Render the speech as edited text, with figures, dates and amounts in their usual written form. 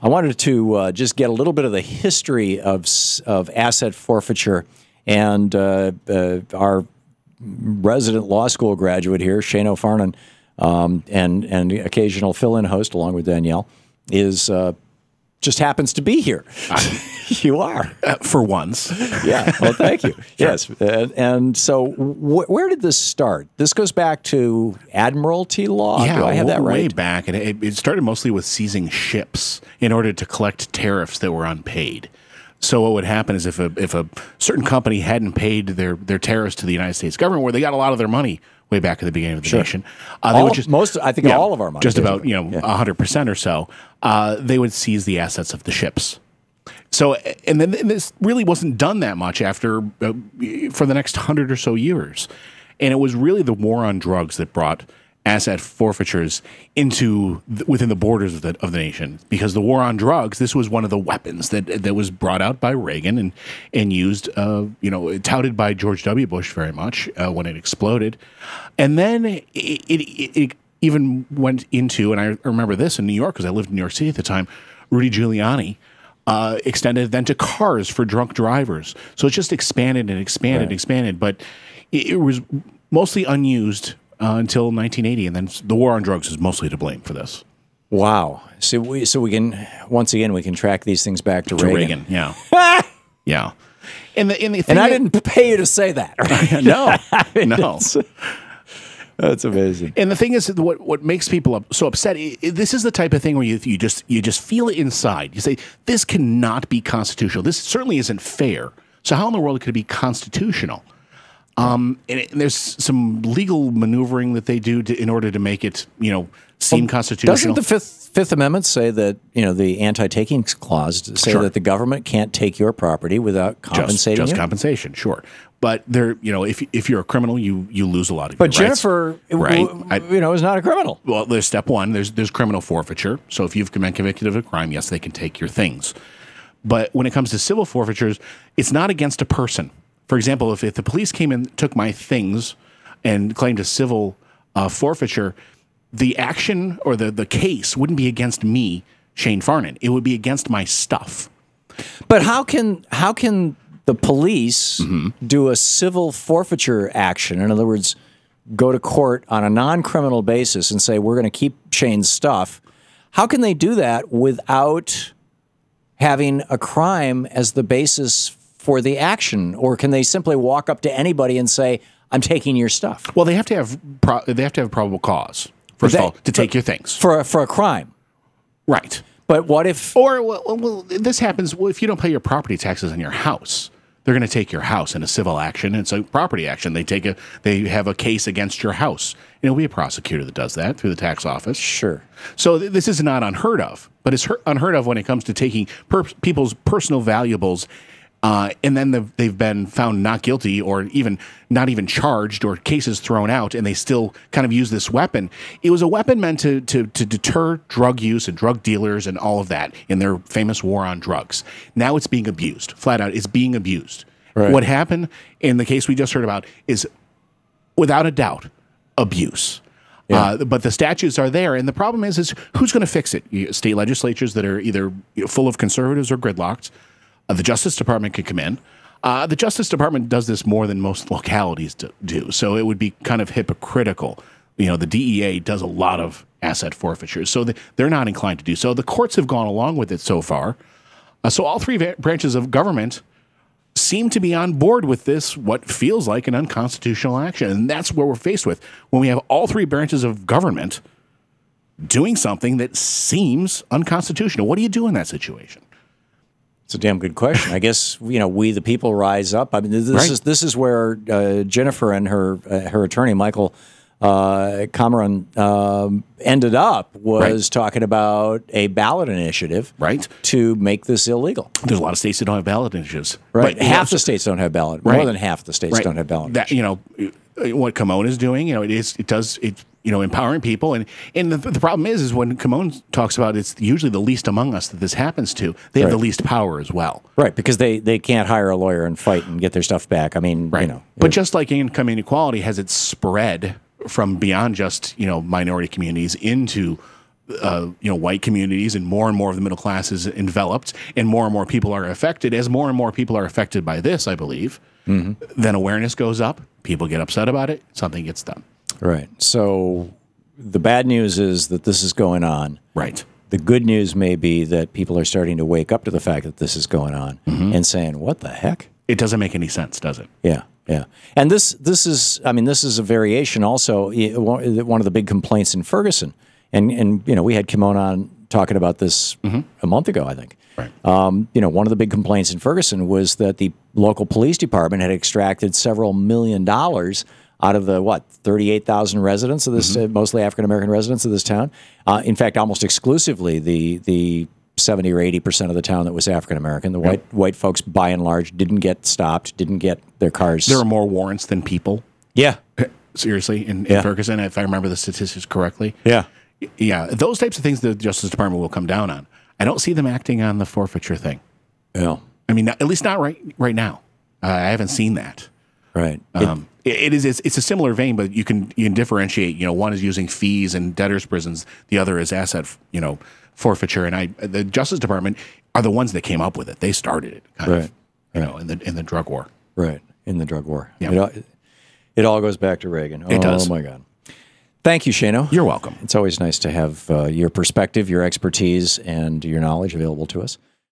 I wanted to just get a little bit of the history of asset forfeiture, and our resident law school graduate here, Shane Farnan, and occasional fill-in host along with Danielle, is just happens to be here. You are. For once. Yeah. Well, thank you. Sure. Yes. And so where did this start? This goes back to Admiralty law? Yeah, do I have that right? Way back. And it started mostly with seizing ships in order to collect tariffs that were unpaid. So what would happen is if a certain company hadn't paid their tariffs to the United States government, where they got a lot of their money way back at the beginning of the nation, they would just all of our money, just about 100% or so, they would seize the assets of the ships. So, and then this really wasn't done that much after for the next 100 or so years, and it was really the war on drugs that brought asset forfeitures into within the borders of the nation, because the war on drugs, this was one of the weapons that was brought out by Reagan and used, touted by George W. Bush very much when it exploded. And then it even went into, and I remember this in New York because I lived in New York City at the time, Rudy Giuliani extended then to cars for drunk drivers. So it just expanded and expanded and expanded, but it was mostly unused until 1980, and then the war on drugs is mostly to blame for this. Wow. So we can, once again, we can track these things back to Reagan. Yeah. Yeah. And I didn't pay you to say that. Right? No. That's amazing. And the thing is, what makes people so upset, this is the type of thing where you just feel it inside. You say, this cannot be constitutional. This certainly isn't fair. So how in the world could it be constitutional? And there's some legal maneuvering that they do in order to make it, seem constitutional. Doesn't the Fifth Amendment say that, the anti-taking clause say that the government can't take your property without compensating just you? compensation, sure. But if you're a criminal, you lose a lot of your rights. But Jennifer, is not a criminal. Well, there's step one. There's criminal forfeiture. So if you've been convicted of a crime, yes, they can take your things. But when it comes to civil forfeitures, it's not against a person. For example, if the police came and took my things and claimed a civil forfeiture, the action or the case wouldn't be against me, Shane Farnan. It would be against my stuff. But how can the police do a civil forfeiture action? In other words, go to court on a non-criminal basis and say, we're going to keep Shane's stuff. How can they do that without having a crime as the basis for the action? Or can they simply walk up to anybody and say, I'm taking your stuff? Well, they have to have probable cause, first of all, to take your things. For a crime. Right. But what if... Well, this happens if you don't pay your property taxes on your house. They're going to take your house in a civil action. It's a property action. They have a case against your house. And it'll be a prosecutor that does that through the tax office. Sure. So this is not unheard of, but it's unheard of when it comes to taking people's personal valuables, and then they've been found not guilty or not even charged or cases thrown out, and they still kind of use this weapon. It was a weapon meant to deter drug use and drug dealers and all of that in their famous war on drugs. Now it's being abused. Flat out, it's being abused. Right. What happened in the case we just heard about is, without a doubt, abuse. Yeah. But the statutes are there, and the problem is who's going to fix it? State legislatures that are either full of conservatives or gridlocked. The Justice Department could come in. The Justice Department does this more than most localities do, so it would be kind of hypocritical. The DEA does a lot of asset forfeitures, so they're not inclined to do so. The courts have gone along with it so far. So all three branches of government seem to be on board with this, what feels like an unconstitutional action. And that's what we're faced with when we have all three branches of government doing something that seems unconstitutional. What do you do in that situation? It's a damn good question. I guess we the people rise up. I mean, this is where Jennifer and her attorney Michael Cameron ended up was talking about a ballot initiative, to make this illegal. There's a lot of states that don't have ballot initiatives, right? But half the states don't have ballot. More than half the states don't have ballot. That what Camone is doing, it does empowering people, and the problem is when Camone talks about it's usually the least among us that this happens to. They have the least power as well, right? Because they can't hire a lawyer and fight and get their stuff back. I mean, But just like income inequality has its spread from beyond just minority communities into white communities, and more of the middle class is enveloped, and more people are affected. As more and more people are affected by this, I believe, then awareness goes up. People get upset about it. Something gets done. Right. So the bad news is that this is going on. Right. The good news may be that people are starting to wake up to the fact that this is going on and saying, "What the heck?" It doesn't make any sense, does it? Yeah. Yeah. And this is a variation also. One of the big complaints in Ferguson, and we had Kimon on talking about this a month ago, I think. Right. One of the big complaints in Ferguson was that the local police department had extracted several $1 million out of the 38,000 residents of this, mostly African American residents of this town. In fact, almost exclusively the 70 or 80% of the town that was African American. The white folks, by and large, didn't get stopped, didn't get their cars. There are more warrants than people. Yeah. Seriously, in Ferguson, if I remember the statistics correctly. Yeah. Yeah, those types of things the Justice Department will come down on. I don't see them acting on the forfeiture thing. Yeah. I mean, at least not right now. I haven't seen that. Right. It's a similar vein, but you can differentiate. One is using fees and debtors' prisons. The other is asset, forfeiture. And the Justice Department are the ones that came up with it. They started it, kind of, in the drug war. Right. In the drug war. Yeah. It all goes back to Reagan. It does. Oh my God. Thank you, Shano. You're welcome. It's always nice to have your perspective, your expertise, and your knowledge available to us.